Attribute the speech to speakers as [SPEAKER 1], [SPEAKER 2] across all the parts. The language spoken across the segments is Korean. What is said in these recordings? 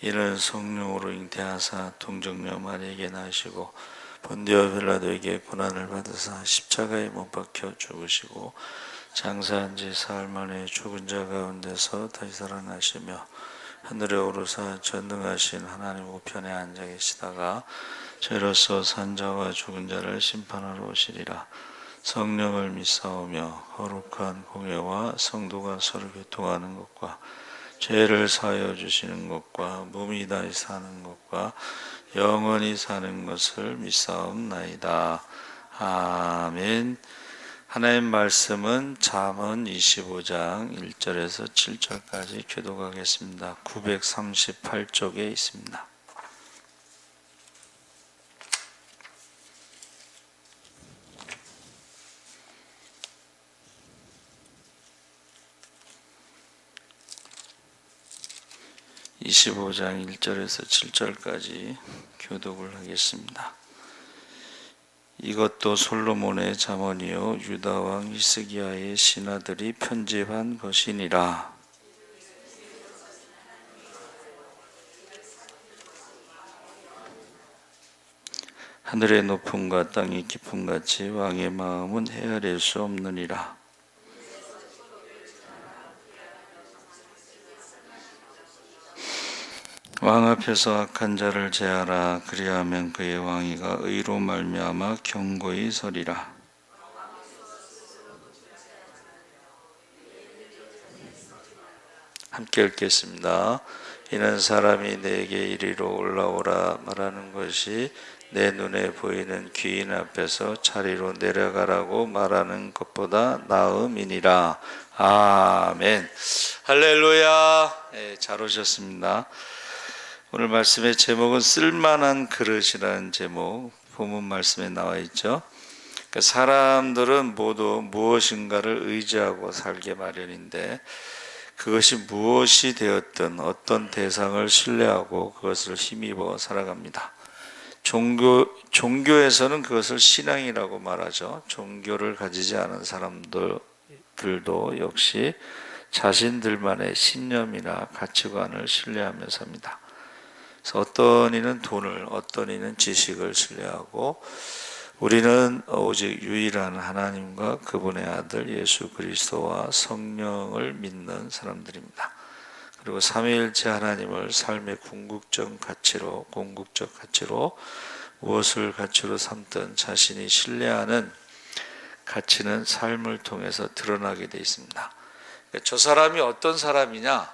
[SPEAKER 1] 이는 성령으로 잉태하사 동정녀 마리에게 나시고 본디오 빌라도에게 고난을 받으사 십자가에 못 박혀 죽으시고 장사한 지 사흘 만에 죽은 자 가운데서 다시 살아나시며 하늘에 오르사 전능하신 하나님 우편에 앉아 계시다가 저희로서 산 자와 죽은 자를 심판하러 오시리라. 성령을 믿사오며 거룩한 공예와 성도가 서로 교통하는 것과 죄를 사하여 주시는 것과 몸이 다시 사는 것과 영원히 사는 것을 믿사옵나이다. 아멘. 하나님 말씀은 잠언 25장 1절에서 7절까지 교독하겠습니다. 938쪽에 있습니다. (25장) 1절에서 7절까지 교독을 하겠습니다. 이것도 솔로몬의 잠언이요 유다 왕 히스기야의 신하들이 편집한 것이니라. 하늘의 높음과 땅의 깊음 같이 왕의 마음은 헤아릴 수 없느니라. 왕 앞에서 악한 자를 제하라. 그리하면 그의 왕위가 의로 말미암아 견고히 서리라. 함께 읽겠습니다. 이는 사람이 내게 이리로 올라오라 말하는 것이 내 눈에 보이는 귀인 앞에서 자리로 내려가라고 말하는 것보다 나음이니라. 아멘. 할렐루야. 네, 잘 오셨습니다. 오늘 말씀의 제목은 쓸만한 그릇이라는 제목, 본문 말씀에 나와 있죠. 그러니까 사람들은 모두 무엇인가를 의지하고 살게 마련인데 그것이 무엇이 되었든 어떤 대상을 신뢰하고 그것을 힘입어 살아갑니다. 종교에서는 그것을 신앙이라고 말하죠. 종교를 가지지 않은 사람들도 역시 자신들만의 신념이나 가치관을 신뢰하며 삽니다. 그래서 어떤 이는 돈을, 어떤 이는 지식을 신뢰하고 우리는 오직 유일한 하나님과 그분의 아들 예수 그리스도와 성령을 믿는 사람들입니다. 그리고 삼위일체 하나님을 삶의 궁극적 가치로 무엇을 가치로 삼든 자신이 신뢰하는 가치는 삶을 통해서 드러나게 되어 있습니다. 저 사람이 어떤 사람이냐,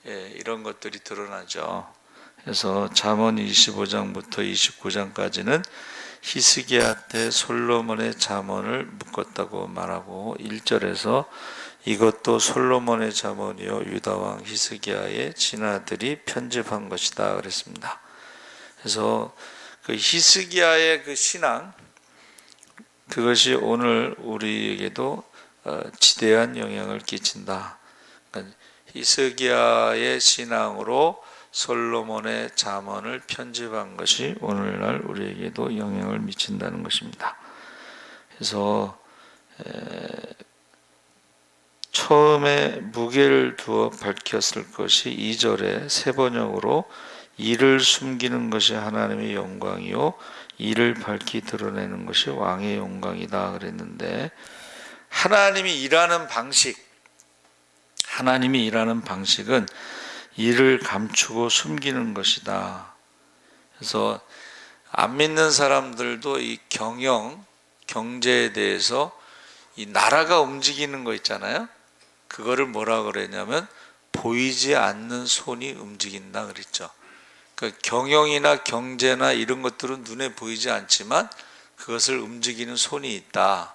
[SPEAKER 1] 이런 것들이 드러나죠. 그래서 잠언 25장부터 29장까지는 히스기야 때 솔로몬의 잠언을 묶었다고 말하고 1절에서 이것도 솔로몬의 잠언이요 유다 왕 히스기야의 신하들이 편집한 것이다 그랬습니다. 그래서 그 히스기야의 그 신앙, 그것이 오늘 우리에게도 지대한 영향을 끼친다. 그러니까 히스기야의 신앙으로 솔로몬의 잠언을 편집한 것이 오늘날 우리에게도 영향을 미친다는 것입니다. 그래서 처음에 무게를 두어 밝혔을 것이 2절에 새 번역으로 이를 숨기는 것이 하나님의 영광이요 이를 밝히 드러내는 것이 왕의 영광이다 그랬는데 하나님이 일하는 방식은 이를 감추고 숨기는 것이다. 그래서 안 믿는 사람들도 이 경제에 대해서 이 나라가 움직이는 거 있잖아요. 그거를 뭐라 그랬냐면 보이지 않는 손이 움직인다 그랬죠. 그러니까 경영이나 경제나 이런 것들은 눈에 보이지 않지만 그것을 움직이는 손이 있다.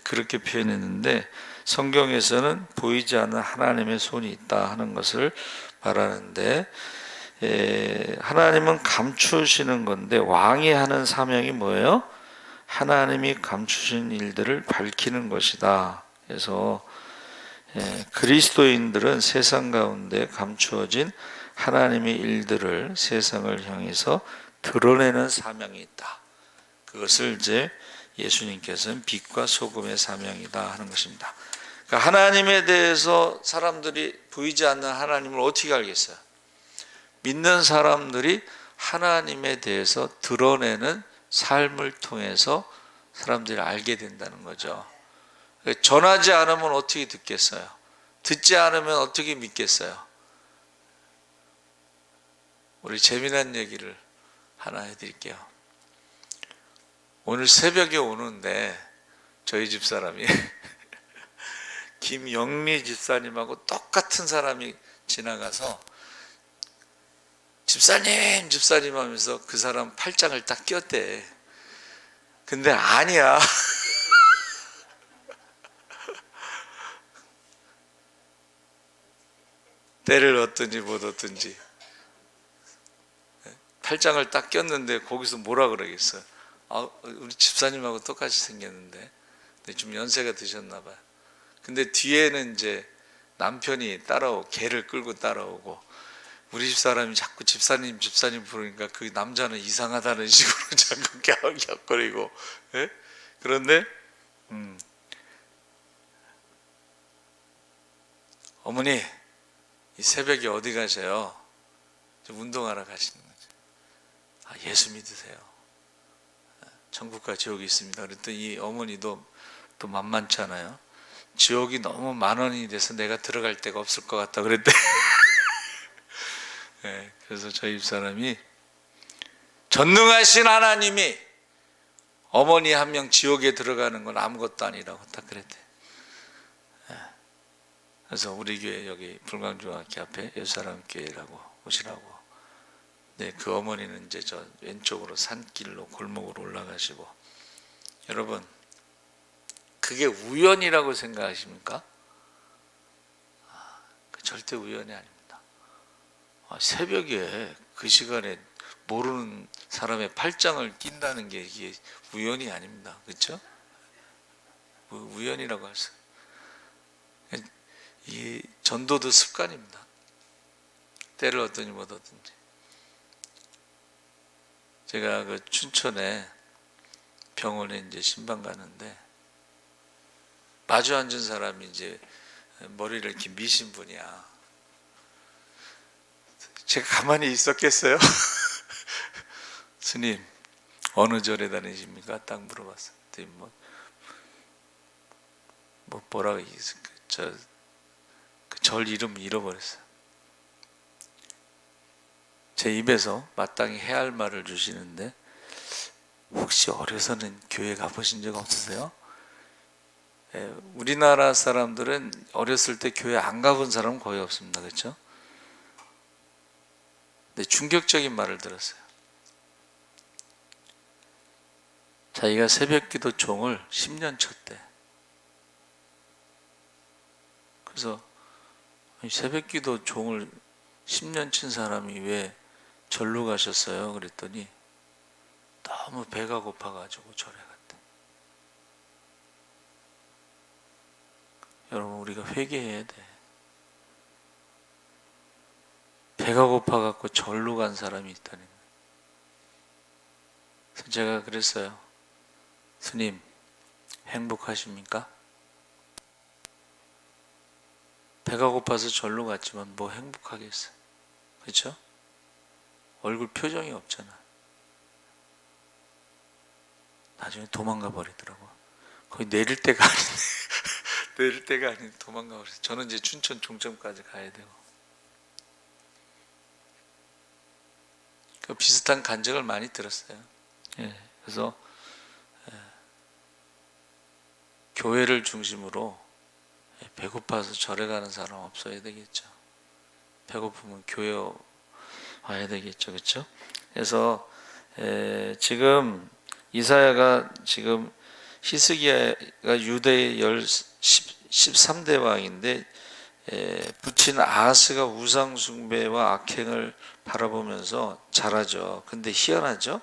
[SPEAKER 1] 그렇게 표현했는데 성경에서는 보이지 않는 하나님의 손이 있다 하는 것을 말하는데 하나님은 감추시는 건데 왕이 하는 사명이 뭐예요? 하나님이 감추신 일들을 밝히는 것이다. 그래서 그리스도인들은 세상 가운데 감추어진 하나님의 일들을 세상을 향해서 드러내는 사명이 있다. 그것을 이제 예수님께서는 빛과 소금의 사명이다 하는 것입니다. 그러니까 하나님에 대해서 사람들이 보이지 않는 하나님을 어떻게 알겠어요? 믿는 사람들이 하나님에 대해서 드러내는 삶을 통해서 사람들이 알게 된다는 거죠. 전하지 않으면 어떻게 듣겠어요? 듣지 않으면 어떻게 믿겠어요? 우리 재미난 얘기를 하나 해드릴게요. 오늘 새벽에 오는데 저희 집사람이 김영리 집사님하고 똑같은 사람이 지나가서 집사님 집사님 하면서 그 사람 팔짱을 딱 꼈대. 근데 아니야. 때를 얻든지 못 얻든지 팔짱을 딱 꼈는데 거기서 뭐라 그러겠어요? 우리 집사님하고 똑같이 생겼는데 좀 연세가 드셨나 봐요. 근데 뒤에는 이제 남편이 개를 끌고 따라오고 우리 집사람이 자꾸 집사님 집사님 부르니까 그 남자는 이상하다는 식으로 자꾸 갸웃갸웃거리고. 예? 그런데 어머니 이 새벽에 어디 가세요? 좀 운동하러 가시는 거죠. 예수 믿으세요. 천국과 지옥이 있습니다. 그랬더니 이 어머니도 또 만만찮아요. 지옥이 너무 만원이 돼서 내가 들어갈 데가 없을 것 같다 그랬대. 네, 그래서 저희 집사람이 전능하신 하나님이 어머니 한 명 지옥에 들어가는 건 아무것도 아니라고 딱 그랬대. 네, 그래서 우리 교회 여기 불광중학교 앞에 예수사랑교회라고 오시라고. 네, 그 어머니는 이제 저 왼쪽으로 산길로 골목으로 올라가시고. 여러분, 그게 우연이라고 생각하십니까? 절대 우연이 아닙니다. 새벽에 그 시간에 모르는 사람의 팔짱을 낀다는 게 이게 우연이 아닙니다. 그렇죠? 우연이라고 할 수. 이 전도도 습관입니다. 때를 얻든지 못 얻든지. 제가 그 춘천에 병원에 이제 신방 가는데 마주 앉은 사람이 이제 머리를 이렇게 미신 분이야. 제가 가만히 있었겠어요? 스님, 어느 절에 다니십니까? 딱 물어봤어요. 뭐라고, 그 절 이름 잃어버렸어요. 제 입에서 마땅히 해야 할 말을 주시는데, 혹시 어려서는 교회 가보신 적 없으세요? 우리나라 사람들은 어렸을 때 교회 안 가본 사람은 거의 없습니다. 그렇죠? 근데 충격적인 말을 들었어요. 자기가 새벽기도 종을 10년 쳤대. 그래서 새벽기도 종을 10년 친 사람이 왜 절로 가셨어요? 그랬더니 너무 배가 고파가지고 절에 갔대. 여러분, 우리가 회개해야 돼. 배가 고파갖고 절로 간 사람이 있다는 거예요. 그래서 제가 그랬어요. 스님, 행복하십니까? 배가 고파서 절로 갔지만 뭐 행복하겠어요. 그렇죠? 얼굴 표정이 없잖아. 나중에 도망가 버리더라고. 거의 내릴 때가 아닌데 내릴 때가 아닌데 도망가 버렸어요. 저는 이제 춘천 종점까지 가야 되고. 그 비슷한 간증을 많이 들었어요. 예, 그래서 교회를 중심으로 배고파서 절에 가는 사람 없어야 되겠죠. 배고프면 교회 와야 되겠죠. 그렇죠? 그래서 지금 이사야가 지금 히스기야가 유대의 13대 왕인데 부친 아하스가 우상 숭배와 악행을 바라보면서 자라죠. 근데 희한하죠?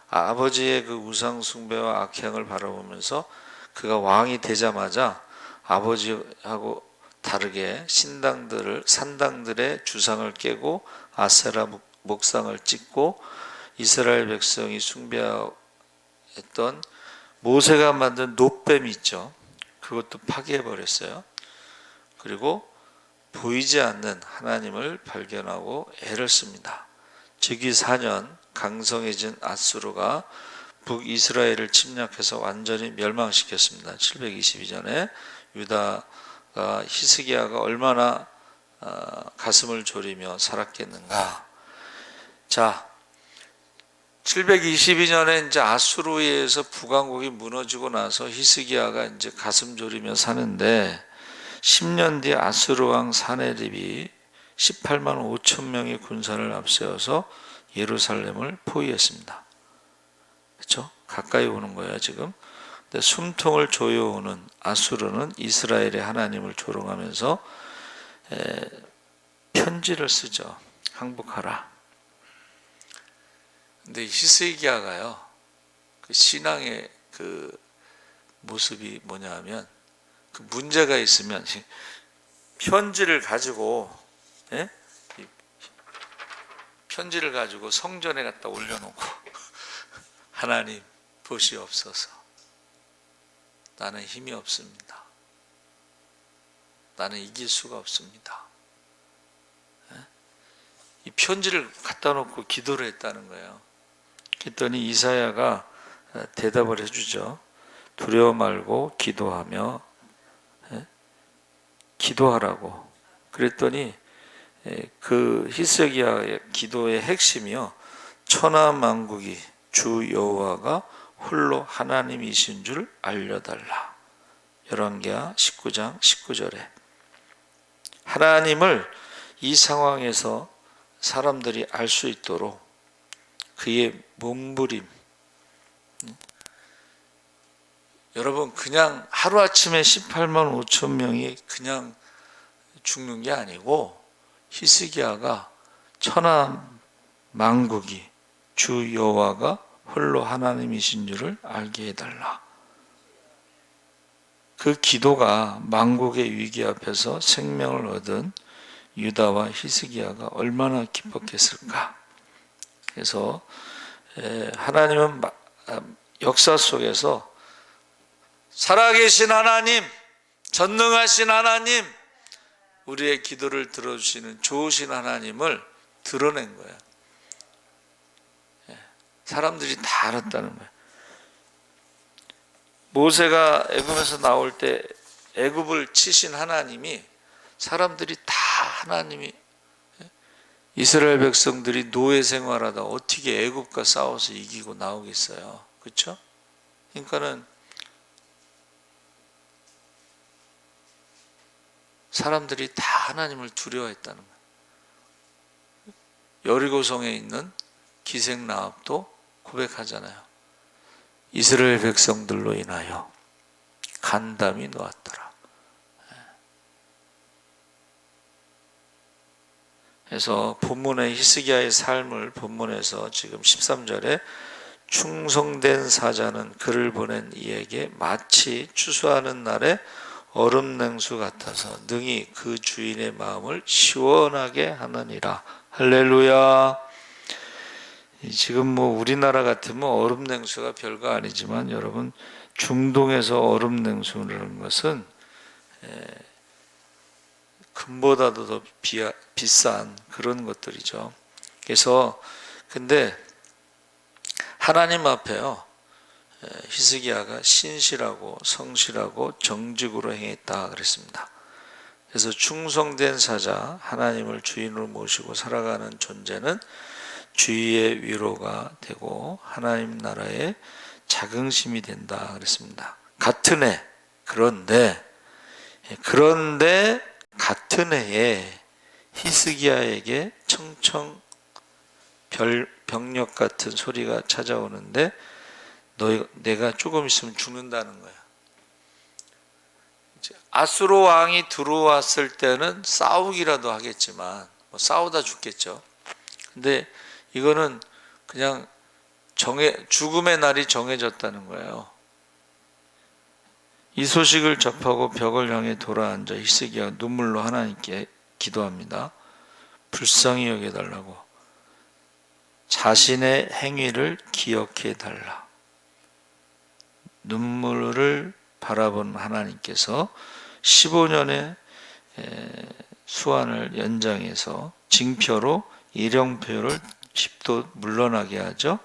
[SPEAKER 1] 아버지의 그 우상 숭배와 악행을 바라보면서 그가 왕이 되자마자 아버지하고 다르게 산당들의 주상을 깨고 아세라 목상을 찍고 이스라엘 백성이 숭배했던 모세가 만든 놋뱀이 있죠. 그것도 파괴해버렸어요. 그리고 보이지 않는 하나님을 발견하고 애를 씁니다. 즉위 4년 강성해진 아수르가 북이스라엘을 침략해서 완전히 멸망시켰습니다. 722년에 유다가 히스기야가 얼마나 가슴을 졸이며 살았겠는가. 자, 722년에 이제 아수르에 의해서 북왕국이 무너지고 나서 히스기야가 이제 가슴 졸이며 사는데 10년 뒤 아수르 왕 사네립이 18만 5천 명의 군사를 앞세워서 예루살렘을 포위했습니다. 그렇죠? 가까이 오는 거예요, 지금. 근데 숨통을 조여오는 아수르는 이스라엘의 하나님을 조롱하면서 편지를 쓰죠. 항복하라. 근데 히스기야가요, 그 신앙의 그 모습이 뭐냐 하면, 그 문제가 있으면 편지를 가지고, 예? 편지를 가지고 성전에 갖다 올려놓고 하나님 보시옵소서. 나는 힘이 없습니다. 나는 이길 수가 없습니다. 예? 이 편지를 갖다 놓고 기도를 했다는 거예요. 그랬더니 이사야가 대답을 해주죠. 두려워 말고 기도하며 기도하라고. 그랬더니 그 히스기야의 기도의 핵심이요, 천하만국이 주 여호와가 홀로 하나님이신 줄 알려달라. 열왕기하 19장 19절에 하나님을 이 상황에서 사람들이 알 수 있도록 그의 몸부림. 여러분, 그냥 하루아침에 18만 5천 명이 그냥 죽는 게 아니고 히스기야가 천하만국이 주 여호와가 홀로 하나님이신 줄을 알게 해달라. 그 기도가 만국의 위기 앞에서 생명을 얻은 유다와 히스기야가 얼마나 기뻤겠을까. 그래서 하나님은 역사 속에서 살아계신 하나님, 전능하신 하나님, 우리의 기도를 들어주시는 좋으신 하나님을 드러낸 거예요. 사람들이 다 알았다는 거예요. 모세가 애굽에서 나올 때 애굽을 치신 하나님이, 사람들이 다 하나님이, 이스라엘 백성들이 노예 생활하다 어떻게 애굽과 싸워서 이기고 나오겠어요. 그렇죠? 그러니까는 사람들이 다 하나님을 두려워했다는 거예요. 여리고성에 있는 기생라합도 고백하잖아요. 이스라엘 백성들로 인하여 간담이 놓았더라. 그래서 본문의 히스기야의 삶을 본문에서 지금 13절에 충성된 사자는 그를 보낸 이에게 마치 추수하는 날에 얼음 냉수 같아서 능히 그 주인의 마음을 시원하게 하느니라. 할렐루야. 지금 뭐 우리나라 같으면 얼음 냉수가 별거 아니지만 여러분, 중동에서 얼음 냉수라는 것은 금보다도 더 비싼 그런 것들이죠. 그래서 근데 하나님 앞에요, 히스기야가 신실하고 성실하고 정직으로 행했다 그랬습니다. 그래서 충성된 사자, 하나님을 주인으로 모시고 살아가는 존재는 주위의 위로가 되고 하나님 나라의 자긍심이 된다 그랬습니다. 같은 해, 그런데 같은 해에 히스기야에게 청청 병력 같은 소리가 찾아오는데 내가 조금 있으면 죽는다는 거야. 아수르 왕이 들어왔을 때는 싸우기라도 하겠지만 싸우다 죽겠죠. 근데 이거는 그냥 죽음의 날이 정해졌다는 거예요. 이 소식을 접하고 벽을 향해 돌아앉아 히스기야 눈물로 하나님께 기도합니다. 불쌍히 여겨달라고, 자신의 행위를 기억해 달라. 눈물을 바라본 하나님께서 15년의 수환을 연장해서 징표로 일형표를 집도 물러나게 하죠.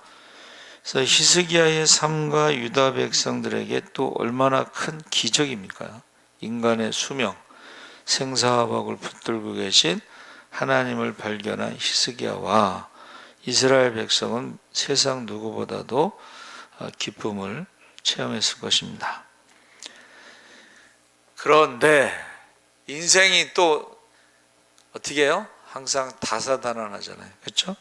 [SPEAKER 1] 그래서 히스기야의 삶과 유다 백성들에게 또 얼마나 큰 기적입니까? 인간의 수명, 생사화복을 붙들고 계신 하나님을 발견한 히스기야와 이스라엘 백성은 세상 누구보다도 기쁨을 체험했을 것입니다. 그런데 인생이 또 어떻게 해요? 항상 다사다난하잖아요. 그렇죠?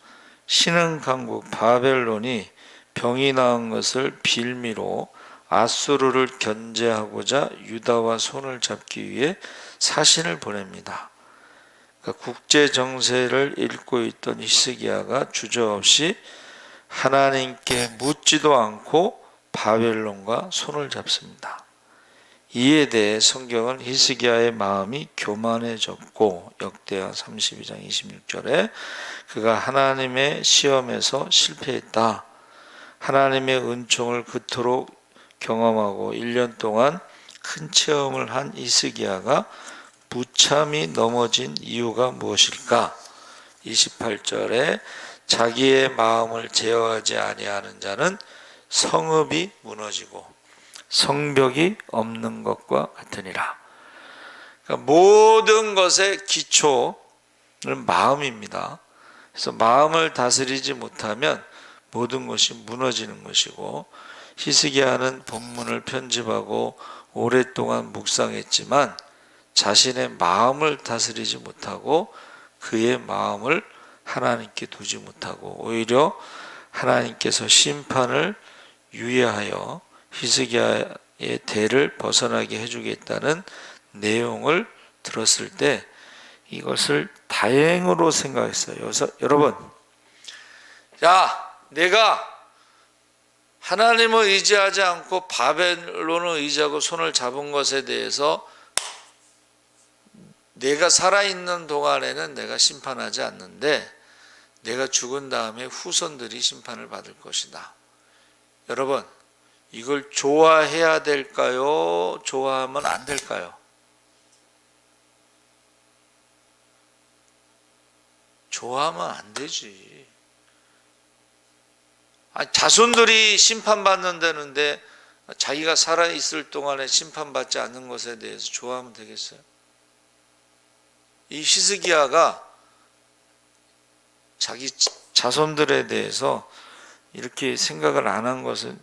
[SPEAKER 1] 신흥 강국 바벨론이 병이 나은 것을 빌미로 아수르를 견제하고자 유다와 손을 잡기 위해 사신을 보냅니다. 그러니까 국제 정세를 읽고 있던 히스기야가 주저없이 하나님께 묻지도 않고 바벨론과 손을 잡습니다. 이에 대해 성경은 히스기야의 마음이 교만해졌고 역대하 32장 26절에 그가 하나님의 시험에서 실패했다. 하나님의 은총을 그토록 경험하고 1년 동안 큰 체험을 한 히스기야가 무참히 넘어진 이유가 무엇일까? 28절에 자기의 마음을 제어하지 아니하는 자는 성읍이 무너지고 성벽이 없는 것과 같으니라. 그러니까 모든 것의 기초는 마음입니다. 그래서 마음을 다스리지 못하면 모든 것이 무너지는 것이고, 히스기야는 본문을 편집하고 오랫동안 묵상했지만 자신의 마음을 다스리지 못하고 그의 마음을 하나님께 두지 못하고 오히려 하나님께서 심판을 유예하여 히스기야의 대를 벗어나게 해주겠다는 내용을 들었을 때 이것을 다행으로 생각했어요. 그래서 여러분, 내가 하나님을 의지하지 않고 바벨론을 의지하고 손을 잡은 것에 대해서 내가 살아있는 동안에는 내가 심판하지 않는데 내가 죽은 다음에 후손들이 심판을 받을 것이다. 여러분, 이걸 좋아해야 될까요? 좋아하면 안 될까요? 좋아하면 안 되지. 자손들이 심판받는다는데 자기가 살아있을 동안에 심판받지 않는 것에 대해서 좋아하면 되겠어요? 이 히스기야가 자기 자손들에 대해서 이렇게 생각을 안 한 것은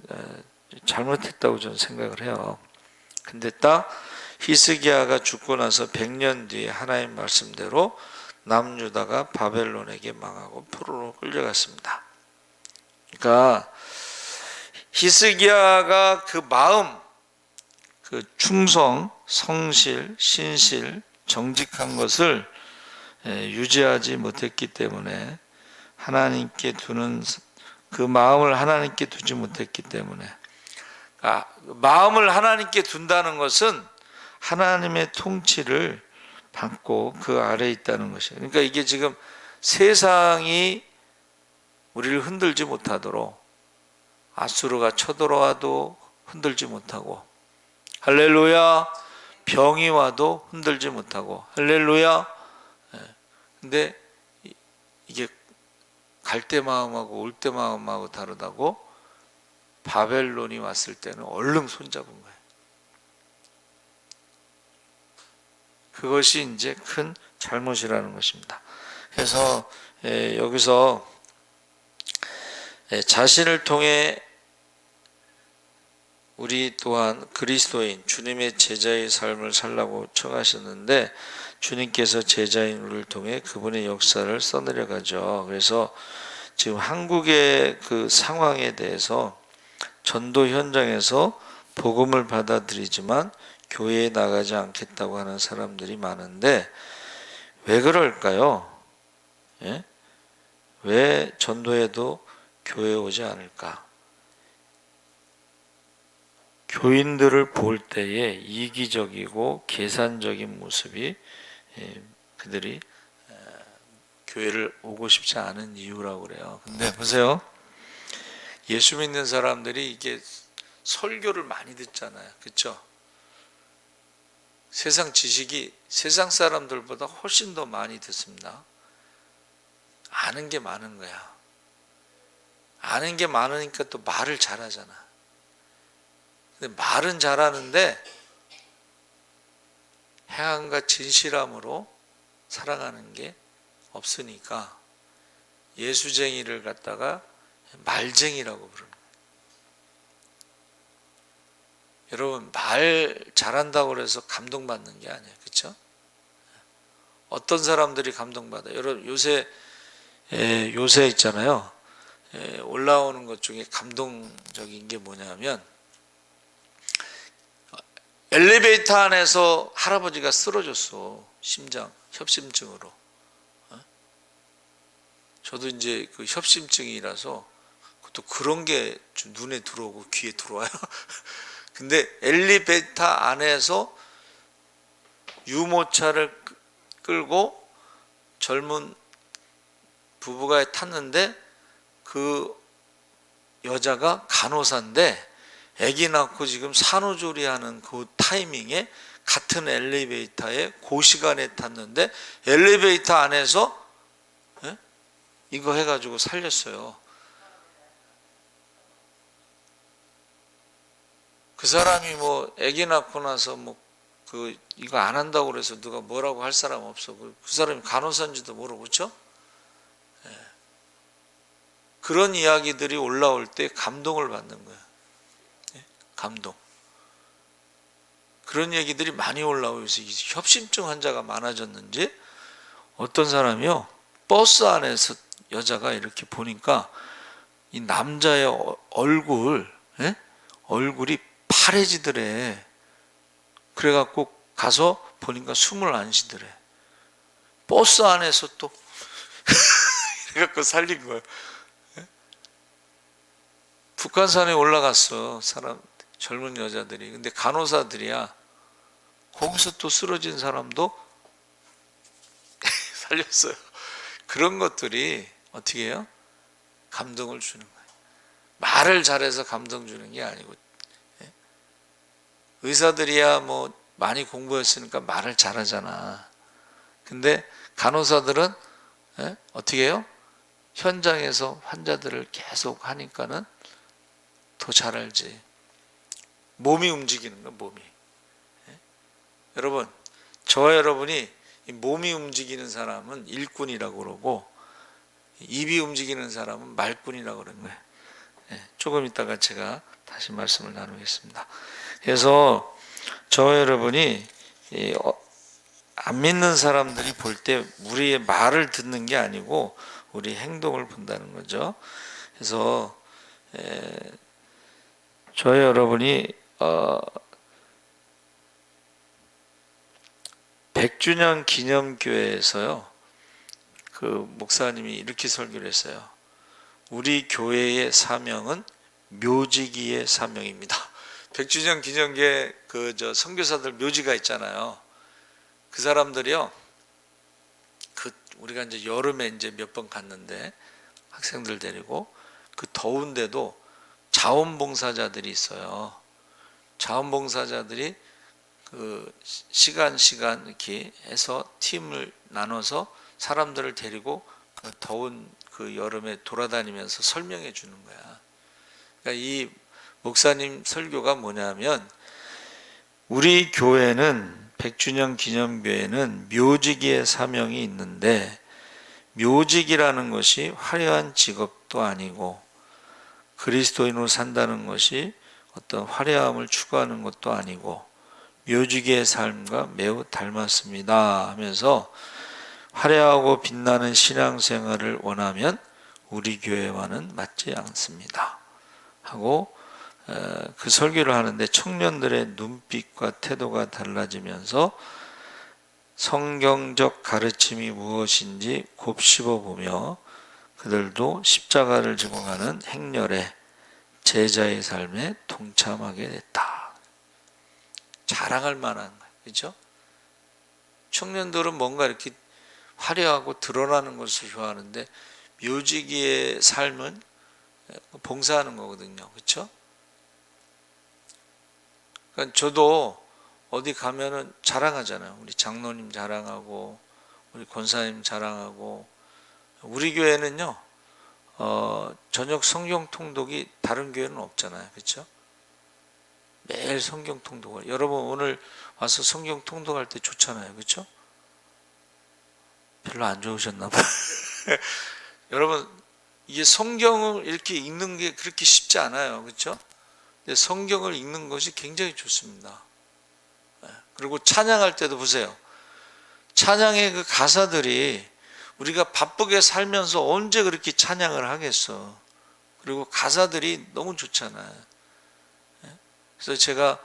[SPEAKER 1] 잘못했다고 저는 생각을 해요. 근데 딱 히스기야가 죽고 나서 100년 뒤에 하나님 말씀대로 남유다가 바벨론에게 망하고 포로로 끌려갔습니다. 그러니까 히스기야가 그 마음, 그 충성, 성실, 신실, 정직한 것을 유지하지 못했기 때문에 하나님께 두는 그 마음을 하나님께 두지 못했기 때문에 마음을 하나님께 둔다는 것은 하나님의 통치를 받고 그 아래에 있다는 것이에요. 그러니까 이게 지금 세상이 우리를 흔들지 못하도록 아수르가 쳐들어와도 흔들지 못하고, 할렐루야, 병이 와도 흔들지 못하고, 할렐루야. 근데 이게 갈 때 마음하고 올 때 마음하고 다르다고, 바벨론이 왔을 때는 얼른 손잡은 거예요. 그것이 이제 큰 잘못이라는 것입니다. 그래서 여기서 자신을 통해 우리 또한 그리스도인 주님의 제자의 삶을 살라고 청하셨는데 주님께서 제자인 우리를 통해 그분의 역사를 써내려가죠. 그래서 지금 한국의 그 상황에 대해서 전도 현장에서 복음을 받아들이지만 교회에 나가지 않겠다고 하는 사람들이 많은데 왜 그럴까요? 예? 왜 전도해도 교회에 오지 않을까? 교인들을 볼 때에 이기적이고 계산적인 모습이 그들이 교회를 오고 싶지 않은 이유라고 그래요. 근데 보세요. 예수 믿는 사람들이 이게 설교를 많이 듣잖아요. 그렇죠? 세상 지식이 세상 사람들보다 훨씬 더 많이 듣습니다. 아는 게 많은 거야. 아는 게 많으니까 또 말을 잘하잖아. 근데 말은 잘하는데 행함과 진실함으로 살아가는 게 없으니까 예수쟁이를 갖다가 말쟁이라고 부르는 거예요. 여러분, 말 잘한다고 해서 감동받는 게 아니에요. 그렇죠? 어떤 사람들이 감동받아요? 여러분, 요새 있잖아요. 올라오는 것 중에 감동적인 게 뭐냐면 엘리베이터 안에서 할아버지가 쓰러졌어. 심장 협심증으로. 저도 이제 그 협심증이라서 또 그런 게 좀 눈에 들어오고 귀에 들어와요. 근데 엘리베이터 안에서 유모차를 끌고 젊은 부부가 탔는데 그 여자가 간호사인데 아기 낳고 지금 산후조리하는 그 타이밍에 같은 엘리베이터에 그 시간에 탔는데 엘리베이터 안에서 이거 해가지고 살렸어요. 그 사람이 뭐 아기 낳고 나서 뭐 이거 안 한다고 그래서 누가 뭐라고 할 사람 없어. 그 사람이 간호사인지도 모르고, 그렇죠? 그런 이야기들이 올라올 때 감동을 받는 거예요. 감동. 그런 얘기들이 많이 올라오고 있어요. 협심증 환자가 많아졌는지 어떤 사람이요, 버스 안에서 여자가 이렇게 보니까 이 남자의 얼굴이 파래지더래. 그래갖고 가서 보니까 숨을 안 쉬더래. 버스 안에서 또 이래갖고 살린 거예요. 북한산에 올라갔어, 사람, 젊은 여자들이. 근데 간호사들이야. 거기서 또 쓰러진 사람도 살렸어요. 그런 것들이 어떻게 해요? 감동을 주는 거예요. 말을 잘해서 감동 주는 게 아니고, 의사들이야 뭐 많이 공부했으니까 말을 잘하잖아. 근데 간호사들은 어떻게 해요? 현장에서 환자들을 계속 하니까는 더 잘 알지. 몸이 움직이는 거야, 몸이. 여러분, 저와 여러분이 몸이 움직이는 사람은 일꾼이라고 그러고 입이 움직이는 사람은 말꾼이라고 그러는 거예요. 조금 있다가 제가 다시 말씀을 나누겠습니다. 그래서 저와 여러분이 안 믿는 사람들이 볼 때 우리의 말을 듣는 게 아니고 우리 행동을 본다는 거죠. 그래서 저와 여러분이 100주년 기념교회에서요, 그 목사님이 이렇게 설교를 했어요. 우리 교회의 사명은 묘지기의 사명입니다. 100주년 기념교회 선교사들 묘지가 있잖아요. 그 사람들이요, 우리가 이제 여름에 이제 몇 번 갔는데 학생들 데리고 그 더운데도 자원봉사자들이 있어요. 자원봉사자들이 시간 이렇게 해서 팀을 나눠서 사람들을 데리고 더운 그 여름에 돌아다니면서 설명해 주는 거야. 그러니까 이 목사님 설교가 뭐냐면, 우리 교회는 100주년 기념교회는 묘지기의 사명이 있는데, 묘지기라는 것이 화려한 직업도 아니고 그리스도인으로 산다는 것이 어떤 화려함을 추구하는 것도 아니고 묘지기의 삶과 매우 닮았습니다 하면서, 화려하고 빛나는 신앙생활을 원하면 우리 교회와는 맞지 않습니다 하고 그 설교를 하는데, 청년들의 눈빛과 태도가 달라지면서 성경적 가르침이 무엇인지 곱씹어 보며 그들도 십자가를 지고 가는 행렬에 제자의 삶에 동참하게 됐다. 자랑할 만한 거예요. 그렇죠? 청년들은 뭔가 이렇게 화려하고 드러나는 것을 좋아하는데 묘지기의 삶은 봉사하는 거거든요. 그렇죠? 그러니까 저도 어디 가면은 자랑하잖아요. 우리 장로님 자랑하고 우리 권사님 자랑하고. 우리 교회는요, 저녁 성경 통독이 다른 교회는 없잖아요. 그렇죠? 매일 성경 통독을. 여러분 오늘 와서 성경 통독할 때 좋잖아요. 그렇죠? 별로 안 좋으셨나 봐요. 여러분 이게 성경을 이렇게 읽는 게 그렇게 쉽지 않아요. 그렇죠? 근데 성경을 읽는 것이 굉장히 좋습니다. 그리고 찬양할 때도 보세요. 찬양의 그 가사들이 우리가 바쁘게 살면서 언제 그렇게 찬양을 하겠어. 그리고 가사들이 너무 좋잖아요. 그래서 제가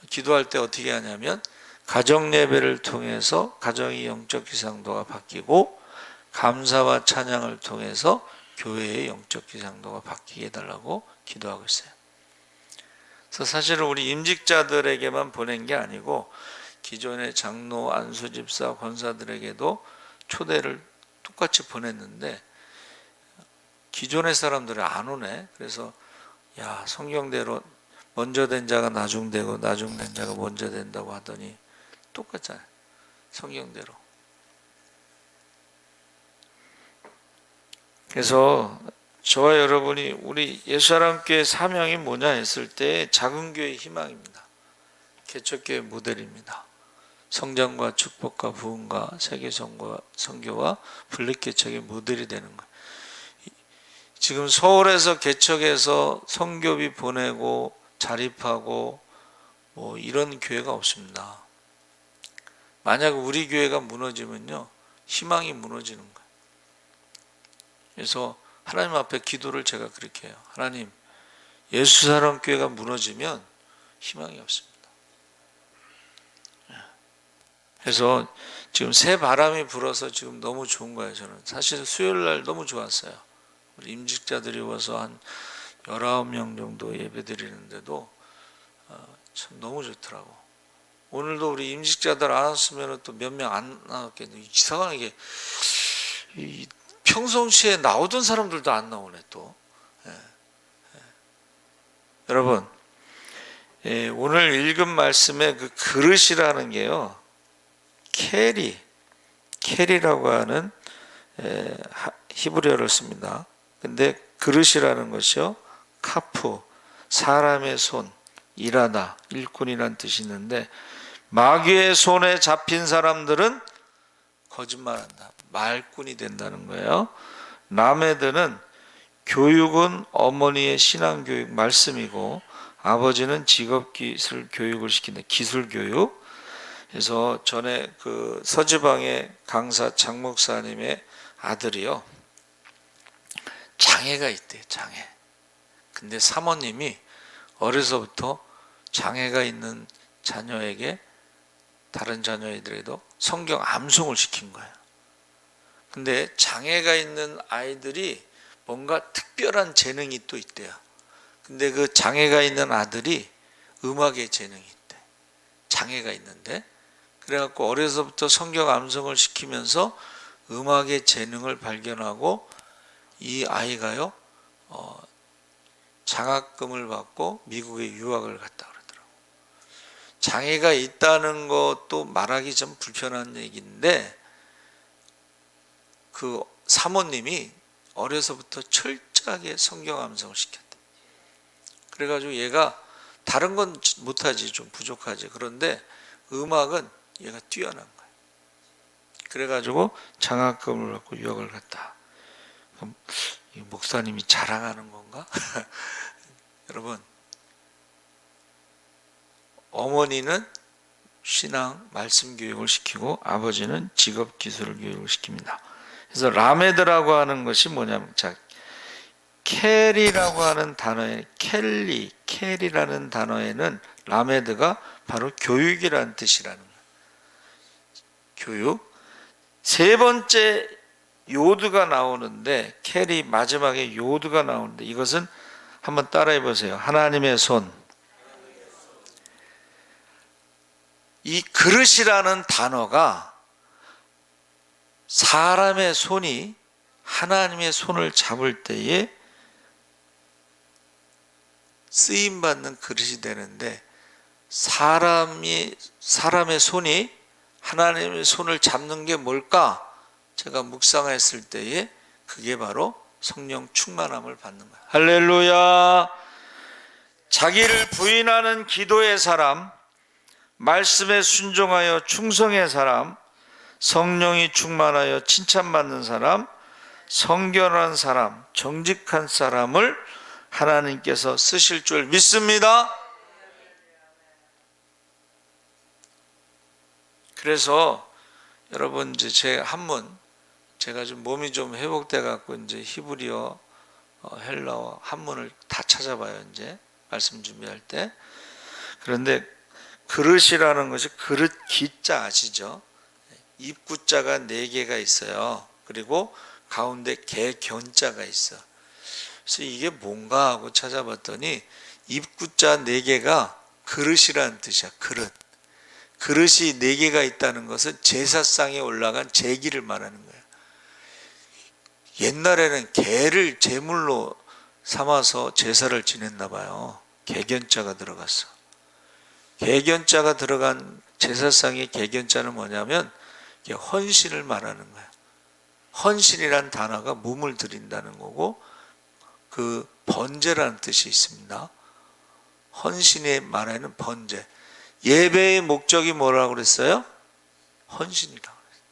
[SPEAKER 1] 기도할 때 어떻게 하냐면 가정 예배를 통해서 가정의 영적 기상도가 바뀌고 감사와 찬양을 통해서 교회의 영적 기상도가 바뀌게 해달라고 기도하고 있어요. 그래서 사실은 우리 임직자들에게만 보낸 게 아니고 기존의 장로, 안수집사, 권사들에게도 초대를 똑같이 보냈는데 기존의 사람들이 안 오네. 그래서 야, 성경대로 먼저 된 자가 나중되고 나중된 자가 먼저 된다고 하더니 똑같잖아요. 성경대로. 그래서 저와 여러분이 우리 예수사랑교회 사명이 뭐냐 했을 때 작은 교회의 희망입니다. 개척교회 모델입니다. 성장과 축복과 부흥과 세계선과 선교와 분립개척의 모델이 되는 거예요. 지금 서울에서 개척해서 선교비 보내고 자립하고 뭐 이런 교회가 없습니다. 만약 우리 교회가 무너지면요 희망이 무너지는 거예요. 그래서 하나님 앞에 기도를 제가 그렇게 해요. 하나님, 예수사랑교회가 무너지면 희망이 없습니다. 그래서 지금 새 바람이 불어서 지금 너무 좋은 거예요. 저는 사실 수요일 날 너무 좋았어요. 우리 임직자들이 와서 한 19명 정도 예배 드리는데도 참 너무 좋더라고. 오늘도 우리 임직자들 안 왔으면 또 몇 명 안 나왔겠는데 이상하게 평상시에 나오던 사람들도 안 나오네 또. 여러분 오늘 읽은 말씀의 그 그릇이라는 게요 캐리라고 하는 히브리어를 씁니다. 근데 그릇이라는 것이요 카프, 사람의 손, 일하다, 일꾼이라는 뜻이 있는데 마귀의 손에 잡힌 사람들은 거짓말한다, 말꾼이 된다는 거예요. 라메드는 교육은 어머니의 신앙교육 말씀이고 아버지는 직업기술 교육을 시킨다, 기술교육. 그래서 전에 그 서지방의 강사 장목사님의 아들이요 장애가 있대요. 장애. 근데 사모님이 어려서부터 장애가 있는 자녀에게 다른 자녀애들에도 성경 암송을 시킨 거예요. 근데 장애가 있는 아이들이 뭔가 특별한 재능이 또 있대요. 근데 그 장애가 있는 아들이 음악의 재능이 있대. 장애가 있는데 그래갖고 어려서부터 성경 암송을 시키면서 음악의 재능을 발견하고 이 아이가요 장학금을 받고 미국에 유학을 갔다 그러더라고요. 장애가 있다는 것도 말하기 좀 불편한 얘기인데 그 사모님이 어려서부터 철저하게 성경 암송을 시켰대. 그래가지고 얘가 다른 건 못하지, 좀 부족하지. 그런데 음악은 얘가 뛰어난 거예요. 그래가지고 장학금을 받고 유학을 갔다. 그럼 목사님이 자랑하는 건가? 여러분, 어머니는 신앙 말씀 교육을 시키고 아버지는 직업 기술 교육을 시킵니다. 그래서 라메드라고 하는 것이 뭐냐면, 자, 캐리라고 하는 단어에 캐리라는 단어에는 라메드가 바로 교육이라는 뜻이라는 거예요. 교육. 세 번째 요드가 나오는데, 캐리 마지막에 요드가 나오는데, 이것은 한번 따라해 보세요. 하나님의 손. 이 그릇이라는 단어가 사람의 손이 하나님의 손을 잡을 때에 쓰임받는 그릇이 되는데, 사람의 손이 하나님의 손을 잡는 게 뭘까? 제가 묵상했을 때에 그게 바로 성령 충만함을 받는 거야. 할렐루야. 자기를 부인하는 기도의 사람, 말씀에 순종하여 충성의 사람, 성령이 충만하여 칭찬받는 사람, 성결한 사람, 정직한 사람을 하나님께서 쓰실 줄 믿습니다. 그래서 여러분 이제 제 한문, 제가 좀 몸이 좀 회복돼 갖고 이제 히브리어, 헬라어 한문을 다 찾아봐요. 이제 말씀 준비할 때. 그런데 그릇이라는 것이 그릇 기자 아시죠? 입구자가 4개가 있어요. 그리고 가운데 개견자가 있어. 그래서 이게 뭔가 하고 찾아봤더니 입구자 4개가 그릇이라는 뜻이야. 그릇. 그릇이 4개가 있다는 것은 제사상에 올라간 제기를 말하는 거예요. 옛날에는 개를 제물로 삼아서 제사를 지냈나 봐요. 개견자가 들어갔어. 개견자가 들어간 제사상의 개견자는 뭐냐면 헌신을 말하는 거야. 헌신이란 단어가 몸을 드린다는 거고, 그 번제라는 뜻이 있습니다. 헌신에 말하는 번제. 예배의 목적이 뭐라고 그랬어요? 헌신이라고 그랬어요.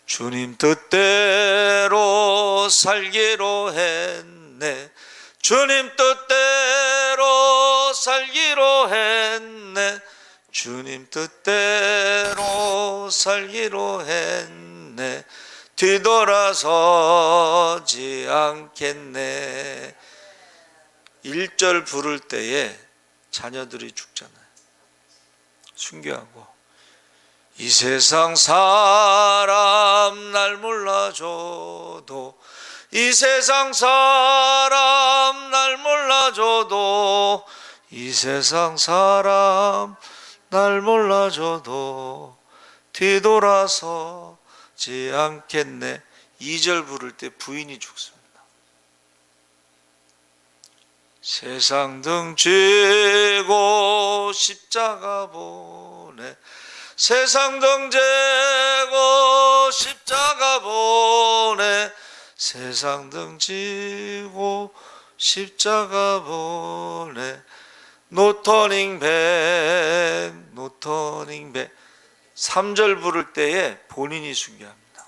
[SPEAKER 1] 주님 뜻대로 살기로 했네. 주님 뜻대로 살기로 했네. 주님 뜻대로 살기로 했네. 뒤돌아서지 않겠네. 1절 부를 때에 자녀들이 죽잖아요. 순교하고, 이 세상 사람 날 몰라줘도, 이 세상 사람 날 몰라줘도, 이 세상 사람 날 몰라줘도 뒤돌아서지 않겠네. 2절 부를 때 부인이 죽습니다. 세상 등 지고 십자가 보내. 세상 등 지고 십자가 보내. 세상 등 지고 십자가 보내. No turning back, no turning back. 3절 부를 때에 본인이 순교합니다.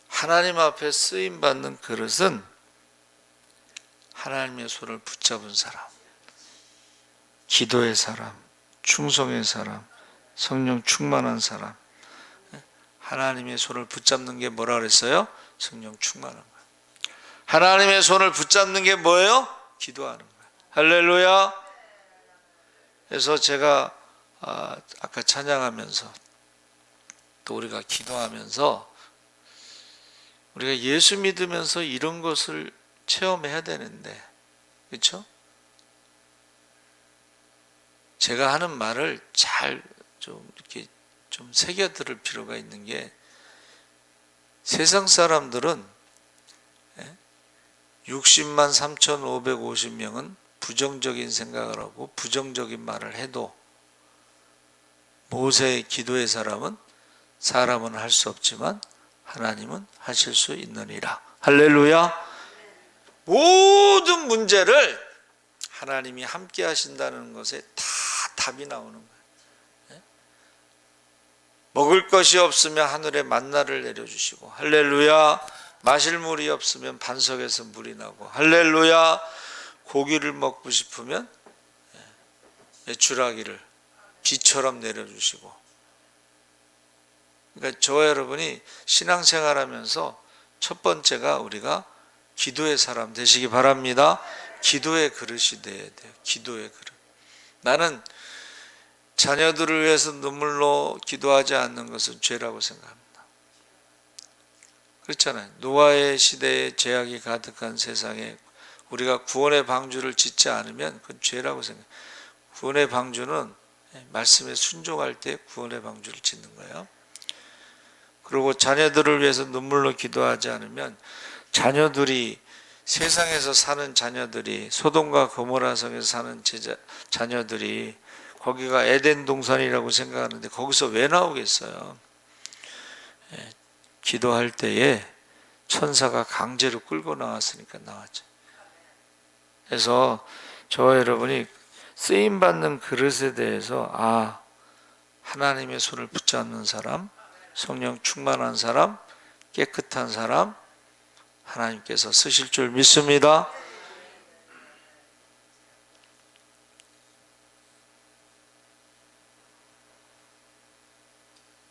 [SPEAKER 1] 하나님 앞에 쓰임받는 그릇은 하나님의 손을 붙잡은 사람, 기도의 사람, 충성의 사람, 성령 충만한 사람. 하나님의 손을 붙잡는 게 뭐라 그랬어요? 성령 충만한 거예요. 하나님의 손을 붙잡는 게 뭐예요? 기도하는 거예요. 할렐루야. 그래서 제가 아까 찬양하면서 또 우리가 기도하면서 우리가 예수 믿으면서 이런 것을 체험해야 되는데, 그렇죠? 제가 하는 말을 잘 좀 이렇게 좀 새겨 들을 필요가 있는 게, 세상 사람들은 60만 3,550명은 부정적인 생각을 하고 부정적인 말을 해도, 모세의 기도의 사람은 할 수 없지만 하나님은 하실 수 있느니라. 할렐루야. 모든 문제를 하나님이 함께 하신다는 것에 다 답이 나오는 거예요. 먹을 것이 없으면 하늘에 만나를 내려주시고, 할렐루야. 마실 물이 없으면 반석에서 물이 나고, 할렐루야. 고기를 먹고 싶으면 메추라기를 비처럼 내려주시고. 그러니까 저와 여러분이 신앙생활하면서 첫 번째가 우리가 기도의 사람 되시기 바랍니다. 기도의 그릇이 돼야 돼요. 기도의 그릇. 나는 자녀들을 위해서 눈물로 기도하지 않는 것은 죄라고 생각합니다. 그렇잖아요. 노아의 시대에 죄악이 가득한 세상에 우리가 구원의 방주를 짓지 않으면 그건 죄라고 생각해요. 구원의 방주는 말씀에 순종할 때 구원의 방주를 짓는 거예요. 그리고 자녀들을 위해서 눈물로 기도하지 않으면 자녀들이, 세상에서 사는 자녀들이, 소돔과 고모라 성에서 사는 자녀들이, 거기가 에덴 동산이라고 생각하는데 거기서 왜 나오겠어요? 기도할 때에 천사가 강제로 끌고 나왔으니까 나왔죠. 그래서 저와 여러분이 쓰임받는 그릇에 대해서 하나님의 손을 붙잡는 사람, 성령 충만한 사람, 깨끗한 사람 하나님께서 쓰실 줄 믿습니다.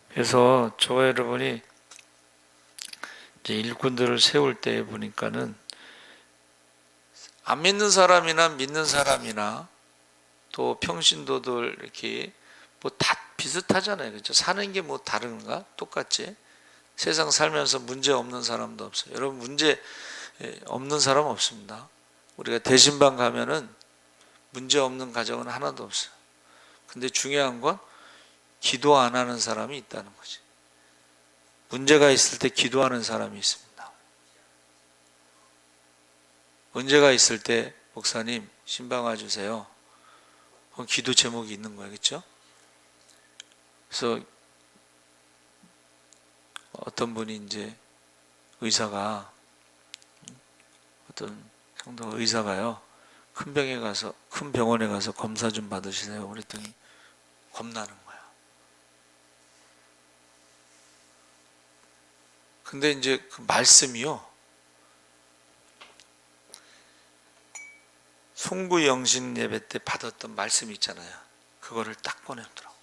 [SPEAKER 1] 그래서 저와 여러분이 이제 일꾼들을 세울 때 보니까는 안 믿는 사람이나 믿는 사람이나 또 평신도들 이렇게 뭐 다 비슷하잖아요. 그렇죠? 사는 게 뭐 다른가? 똑같지? 세상 살면서 문제 없는 사람도 없어요. 여러분 문제 없는 사람 없습니다. 우리가 대신방 가면은 문제 없는 가정은 하나도 없어요. 근데 중요한 건 기도 안 하는 사람이 있다는 거지. 문제가 있을 때 기도하는 사람이 있습니다. 문제가 있을 때 목사님 신방 와주세요. 기도 제목이 있는 거예요. 그렇죠? 그래서 어떤 분이 이제 의사가 어떤 성도 의사가요. 큰 병원에 가서 검사 좀 받으시세요. 그랬더니 겁나는 거야. 근데 이제 그 말씀이요. 송구영신 예배 때 받았던 말씀 있잖아요. 그거를 딱 꺼내더라고.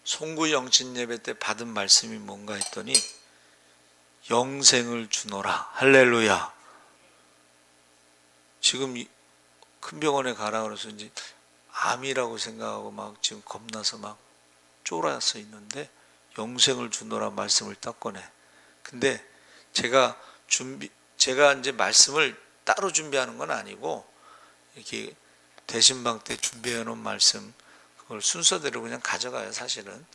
[SPEAKER 1] 송구영신 예배 때 받은 말씀이 뭔가 했더니 영생을 주노라. 할렐루야. 지금 큰 병원에 가라 그래서 이제 암이라고 생각하고 막 지금 겁나서 막 쫄아서 있는데 영생을 주노라 말씀을 딱 꺼내. 근데 제가 이제 말씀을 따로 준비하는 건 아니고 이렇게 대신방 때 준비해 놓은 말씀 그걸 순서대로 그냥 가져가요. 사실은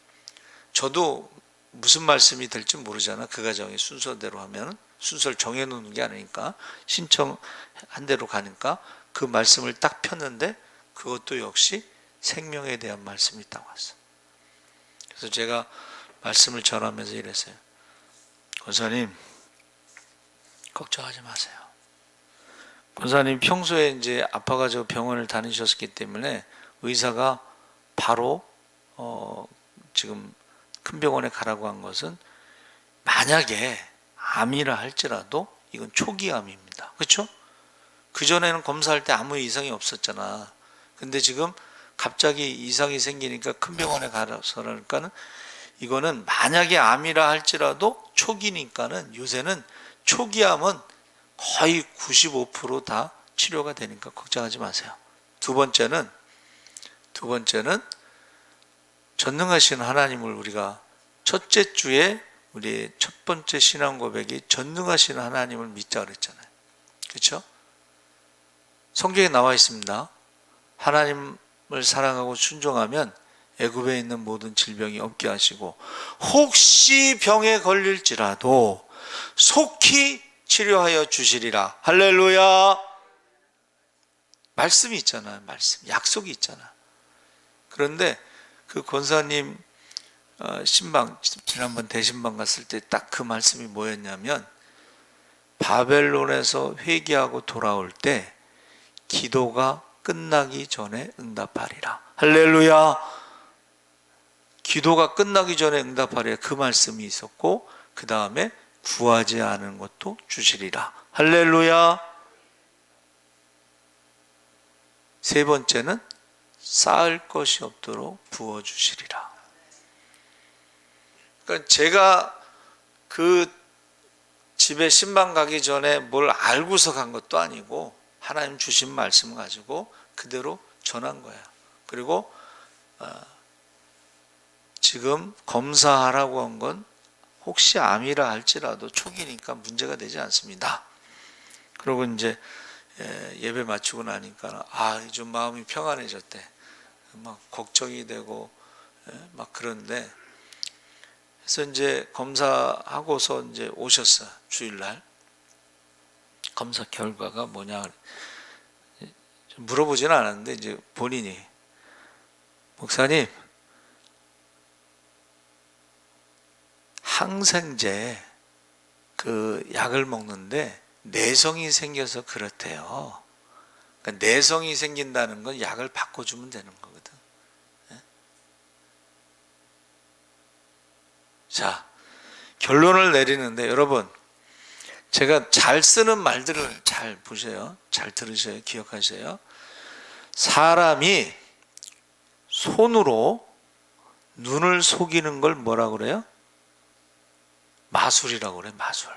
[SPEAKER 1] 저도 무슨 말씀이 될지 모르잖아. 그 가정의 순서대로 하면 순서를 정해 놓는 게 아니니까 신청한 대로 가니까 그 말씀을 딱 폈는데 그것도 역시 생명에 대한 말씀이 딱 왔어. 그래서 제가 말씀을 전하면서 이랬어요. 권사님 걱정하지 마세요. 권사님 평소에 이제 아파가지고 병원을 다니셨기 때문에 의사가 바로 지금 큰 병원에 가라고 한 것은 만약에 암이라 할지라도 이건 초기 암입니다. 그렇죠? 그전에는 검사할 때 아무 이상이 없었잖아. 근데 지금 갑자기 이상이 생기니까 큰 병원에 가서 그러니까는 이거는 만약에 암이라 할지라도 초기니까는 요새는 초기암은 거의 95% 다 치료가 되니까 걱정하지 마세요. 두 번째는 전능하신 하나님을 우리가 첫째 주에 우리의 첫 번째 신앙 고백이 전능하신 하나님을 믿자 그랬잖아요. 그렇죠? 성경에 나와 있습니다. 하나님을 사랑하고 순종하면 애굽에 있는 모든 질병이 없게 하시고 혹시 병에 걸릴지라도 속히 치료하여 주시리라. 할렐루야. 말씀이 있잖아요. 말씀. 약속이 있잖아. 그런데 그 권사님 신방 지난번 대신방 갔을 때 딱 그 말씀이 뭐였냐면 바벨론에서 회개하고 돌아올 때 기도가 끝나기 전에 응답하리라. 할렐루야. 기도가 끝나기 전에 응답하리라. 그 말씀이 있었고 그 다음에 구하지 않은 것도 주시리라. 할렐루야. 세 번째는 쌓을 것이 없도록 부어주시리라. 그러니까 제가 그 집에 신방 가기 전에 뭘 알고서 간 것도 아니고 하나님 주신 말씀 가지고 그대로 전한 거야. 그리고 지금 검사하라고 한 건 혹시 암이라 할지라도 초기니까 문제가 되지 않습니다. 그리고 이제 예배 마치고 나니까 좀 마음이 평안해졌대. 막 걱정이 되고 막 그런데 그래서 이제 검사하고서 이제 오셨어. 주일날 검사 결과가 뭐냐 물어보지는 않았는데 이제 본인이 목사님 항생제 그 약을 먹는데 내성이 생겨서 그렇대요. 그러니까 내성이 생긴다는 건 약을 바꿔주면 되는 거거든. 자, 결론을 내리는데 여러분, 제가 잘 쓰는 말들을 잘 보세요. 잘 들으셔요. 기억하세요. 사람이 손으로 눈을 속이는 걸 뭐라고 그래요? 마술이라고 그래. 마술.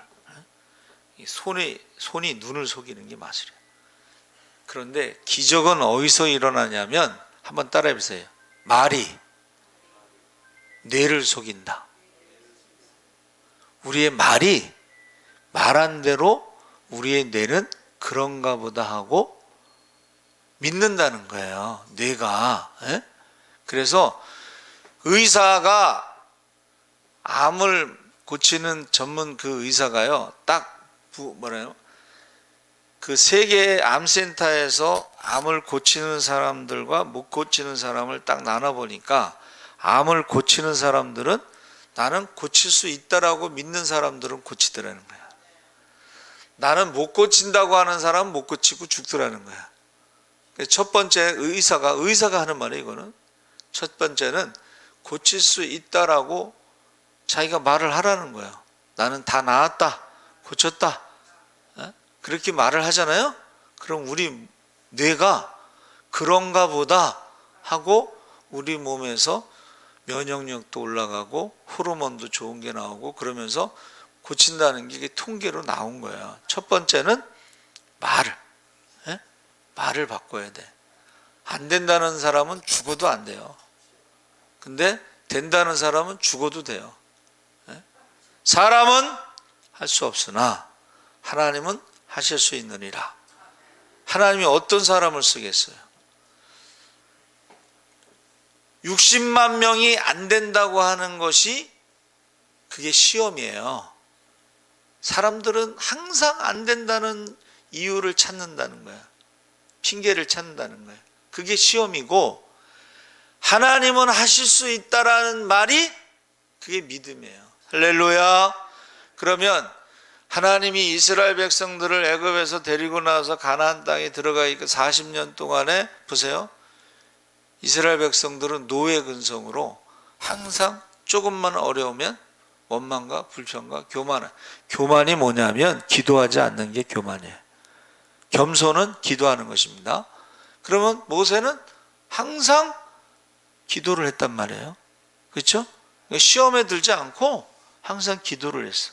[SPEAKER 1] 손이 눈을 속이는 게 마술이에요. 그런데 기적은 어디서 일어나냐면 한번 따라해 보세요. 말이 뇌를 속인다. 우리의 말이 말한 대로 우리의 뇌는 그런가 보다 하고 믿는다는 거예요. 뇌가. 그래서 의사가 암을 고치는 전문 그 의사가요. 딱 뭐래요? 그 세계 암센터에서 암을 고치는 사람들과 못 고치는 사람을 딱 나눠보니까 암을 고치는 사람들은 나는 고칠 수 있다라고 믿는 사람들은 고치더라는 거야. 나는 못 고친다고 하는 사람은 못 고치고 죽더라는 거야. 첫 번째 의사가 하는 말이에요. 이거는 첫 번째는 고칠 수 있다라고 자기가 말을 하라는 거예요. 나는 다 나았다, 고쳤다, 그렇게 말을 하잖아요. 그럼 우리 뇌가 그런가 보다 하고 우리 몸에서 면역력도 올라가고 호르몬도 좋은 게 나오고 그러면서 고친다는 게 이게 통계로 나온 거예요. 첫 번째는 말을 바꿔야 돼. 안 된다는 사람은 죽어도 안 돼요. 근데 된다는 사람은 죽어도 돼요. 사람은 할 수 없으나 하나님은 하실 수 있느니라. 하나님이 어떤 사람을 쓰겠어요? 60만 명이 안 된다고 하는 것이 그게 시험이에요. 사람들은 항상 안 된다는 이유를 찾는다는 거야. 핑계를 찾는다는 거야. 그게 시험이고 하나님은 하실 수 있다라는 말이 그게 믿음이에요. 할렐루야. 그러면 하나님이 이스라엘 백성들을 애굽에서 데리고 나와서 가나안 땅에 들어가 있고 40년 동안에 보세요. 이스라엘 백성들은 노예 근성으로 항상 조금만 어려우면 원망과 불평과 교만이 뭐냐면 기도하지 않는 게 교만이에요. 겸손은 기도하는 것입니다. 그러면 모세는 항상 기도를 했단 말이에요. 그렇죠? 시험에 들지 않고 항상 기도를 했어.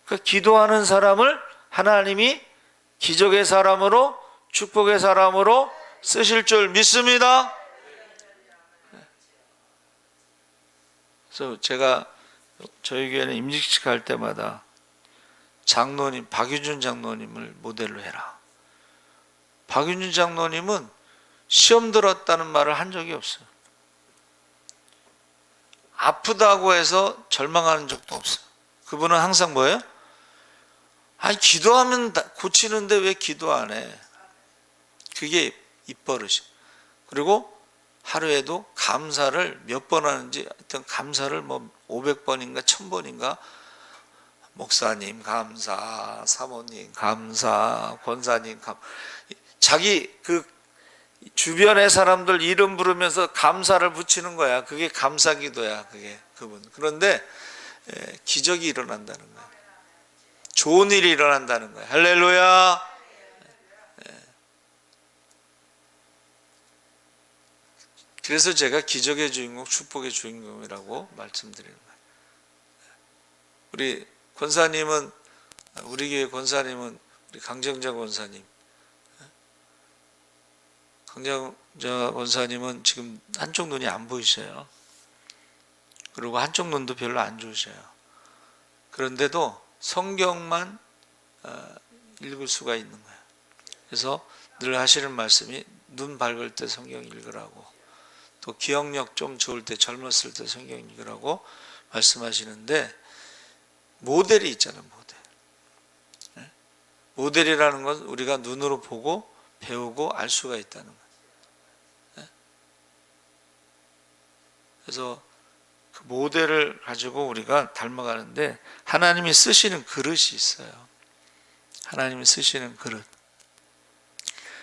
[SPEAKER 1] 그 기도하는 사람을 하나님이 기적의 사람으로 축복의 사람으로 쓰실 줄 믿습니다. 그래서 제가 저희 교회는 임직식 할 때마다 장로님 박유준 장로님을 모델로 해라. 박유준 장로님은 시험 들었다는 말을 한 적이 없어요. 아프다고 해서 절망하는 적도 없어요. 그분은 항상 뭐예요? 아니 기도하면 고치는데 왜 기도 안 해? 그게 입버릇이. 그리고 하루에도 감사를 몇 번 하는지 하여튼 감사를 뭐 500번인가 1000번인가 목사님 감사, 사모님 감사, 권사님 자기 그 주변의 사람들 이름 부르면서 감사를 붙이는 거야. 그게 감사기도야. 그게 그분. 그런데 기적이 일어난다는 거야. 좋은 일이 일어난다는 거야. 할렐루야. 그래서 제가 기적의 주인공, 축복의 주인공이라고 말씀드리는 거예요. 우리 권사님은 우리 교회 권사님은 우리 강정자 권사님. 강정자 권사님은 지금 한쪽 눈이 안 보이셔요. 그리고 한쪽 눈도 별로 안 좋으셔요. 그런데도 성경만 읽을 수가 있는 거예요. 그래서 늘 하시는 말씀이 눈 밝을 때 성경 읽으라고, 또 기억력 좀 좋을 때 젊었을 때 성경 읽으라고 말씀하시는데, 모델이 있잖아요. 모델이라는 건 우리가 눈으로 보고 배우고 알 수가 있다는 거예요. 그래서 그 모델을 가지고 우리가 닮아가는데 하나님이 쓰시는 그릇이 있어요. 하나님이 쓰시는 그릇.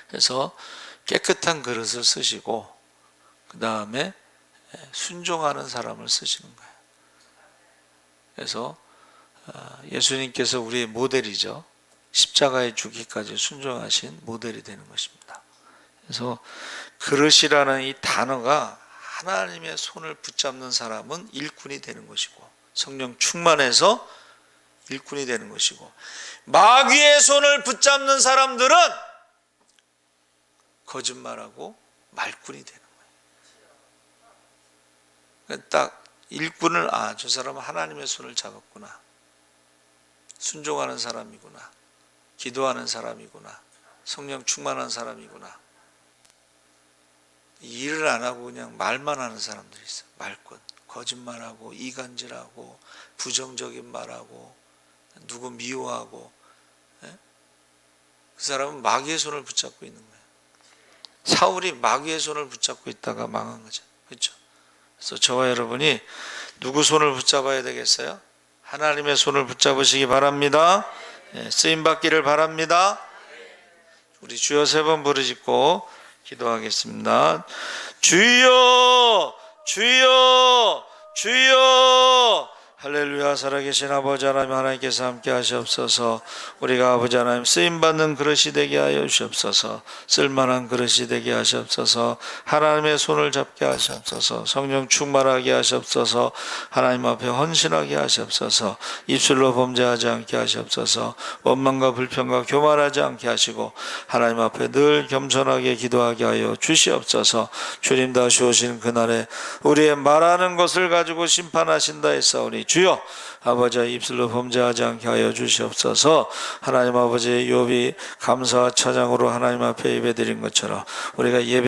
[SPEAKER 1] 그래서 깨끗한 그릇을 쓰시고 그 다음에 순종하는 사람을 쓰시는 거예요. 그래서 예수님께서 우리의 모델이죠. 십자가에 죽기까지 순종하신 모델이 되는 것입니다. 그래서 그릇이라는 이 단어가 하나님의 손을 붙잡는 사람은 일꾼이 되는 것이고 성령 충만해서 일꾼이 되는 것이고 마귀의 손을 붙잡는 사람들은 거짓말하고 말꾼이 되는 거예요. 딱 일꾼을 저 사람은 하나님의 손을 잡았구나. 순종하는 사람이구나. 기도하는 사람이구나. 성령 충만한 사람이구나. 일을 안 하고 그냥 말만 하는 사람들이 있어요. 말꾼. 거짓말하고 이간질하고 부정적인 말하고 누구 미워하고. 그 사람은 마귀의 손을 붙잡고 있는 거예요. 사울이 마귀의 손을 붙잡고 있다가 망한 거죠. 그렇죠? 그래서 저와 여러분이 누구 손을 붙잡아야 되겠어요? 하나님의 손을 붙잡으시기 바랍니다. 쓰임받기를 바랍니다. 우리 주여 3번 부르짖고 기도하겠습니다. 주여 주여 주여. 할렐루야. 살아계신 아버지 하나님, 하나님께서 함께 하시옵소서. 우리가 아버지 하나님 쓰임받는 그릇이 되게 하여 주시옵소서. 쓸만한 그릇이 되게 하시옵소서. 하나님의 손을 잡게 하시옵소서. 성령 충만하게 하시옵소서. 하나님 앞에 헌신하게 하시옵소서. 입술로 범죄하지 않게 하시옵소서. 원망과 불평과 교만하지 않게 하시고 하나님 앞에 늘 겸손하게 기도하게 하여 주시옵소서. 주님 다시 오신 그날에 우리의 말하는 것을 가지고 심판하신다 했사오니 주여 아버지의 입술로 범죄하지 않게 하여 주시옵소서. 하나님 아버지 욥이 감사와 찬양으로 하나님 앞에 예배드린 것처럼 우리가 예배